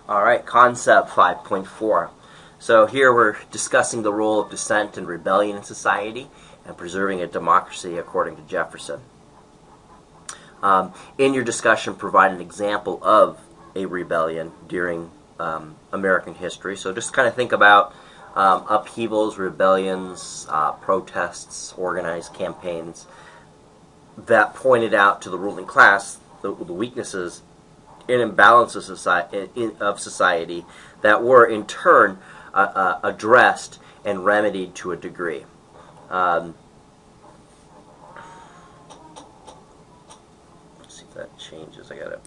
All right, concept 5.4. So here we're discussing the role of dissent and rebellion in society and preserving a democracy according to Jefferson. In your discussion, provide an example of a rebellion during American history. So just kind of think about upheavals, rebellions, protests, organized campaigns that pointed out to the ruling class the weaknesses and imbalances of society that were in turn addressed and remedied to a degree. Let's see if that changes. I got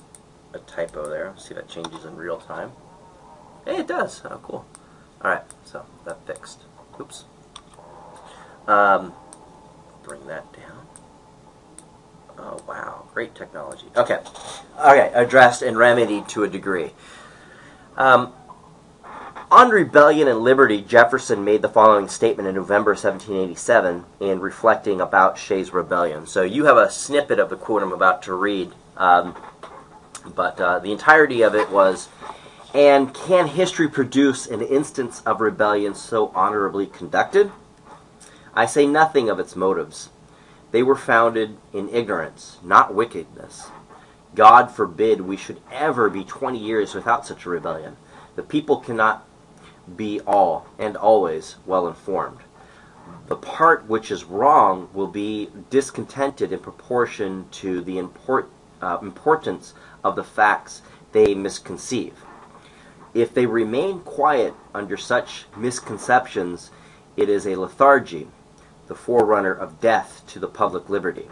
a typo there. Let's see if that changes in real time. Hey, it does. Oh, cool. All right, so that fixed. Oops. Bring that down. Oh, wow. Great technology. Okay. Addressed and remedied to a degree. On rebellion and liberty, Jefferson made the following statement in November 1787 in reflecting about Shays' rebellion. So you have a snippet of the quote I'm about to read, but the entirety of it was, "And can history produce an instance of rebellion so honorably conducted? I say nothing of its motives. They were founded in ignorance, not wickedness. God forbid we should ever be 20 years without such a rebellion. The people cannot be all and always well informed. The part which is wrong will be discontented in proportion to the importance of the facts they misconceive. If they remain quiet under such misconceptions, it is a lethargy, the forerunner of death to the public liberty.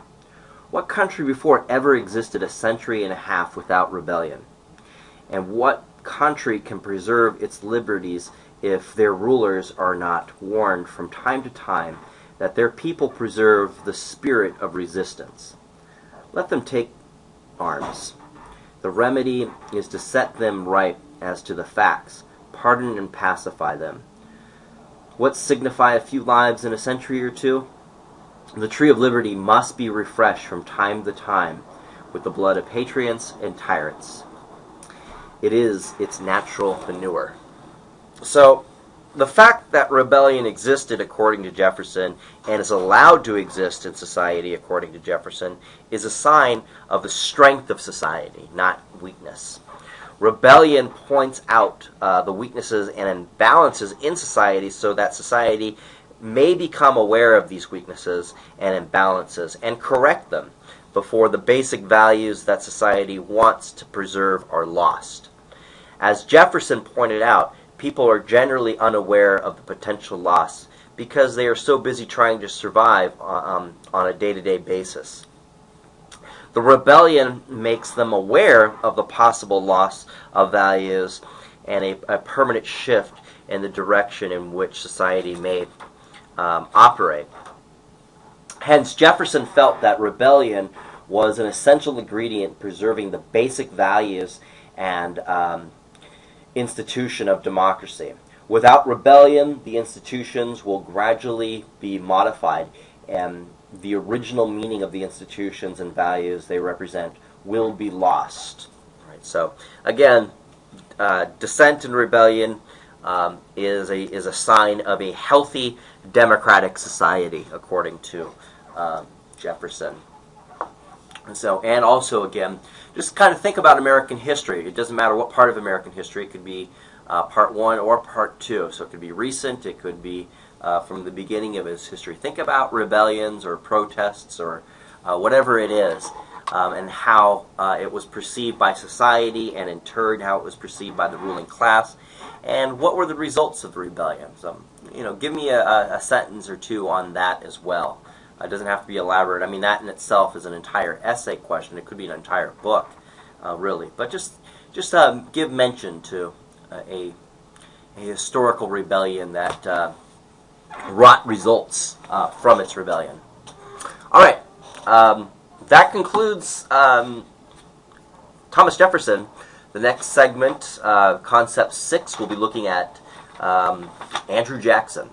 What country before ever existed a century and a half without rebellion? And what country can preserve its liberties if their rulers are not warned from time to time that their people preserve the spirit of resistance? Let them take arms. The remedy is to set them right as to the facts, pardon and pacify them. What signify a few lives in a century or two? The tree of liberty must be refreshed from time to time with the blood of patriots and tyrants. It is its natural manure." So, the fact that rebellion existed according to Jefferson and is allowed to exist in society according to Jefferson is a sign of the strength of society, not weakness. Rebellion points out the weaknesses and imbalances in society so that society may become aware of these weaknesses and imbalances and correct them before the basic values that society wants to preserve are lost. As Jefferson pointed out, people are generally unaware of the potential loss because they are so busy trying to survive on a day-to-day basis. The rebellion makes them aware of the possible loss of values and a permanent shift in the direction in which society may operate. Hence, Jefferson felt that rebellion was an essential ingredient in preserving the basic values and institution of democracy. Without rebellion, the institutions will gradually be modified, and the original meaning of the institutions and values they represent will be lost. Right, so, again, dissent and rebellion is a sign of a healthy democratic society, according to Jefferson. And also, again, just kind of think about American history. It doesn't matter what part of American history. It could be part one or part two. So it could be recent. It could be from the beginning of its history. Think about rebellions or protests or whatever it is, and how it was perceived by society, and in turn how it was perceived by the ruling class, and what were the results of the rebellion. So, give me a sentence or two on that as well. It doesn't have to be elaborate. I mean, that in itself is an entire essay question. It could be an entire book, really. But just give mention to a historical rebellion that wrought results from its rebellion. All right. That concludes Thomas Jefferson. The next segment, Concept 6, we'll be looking at Andrew Jackson.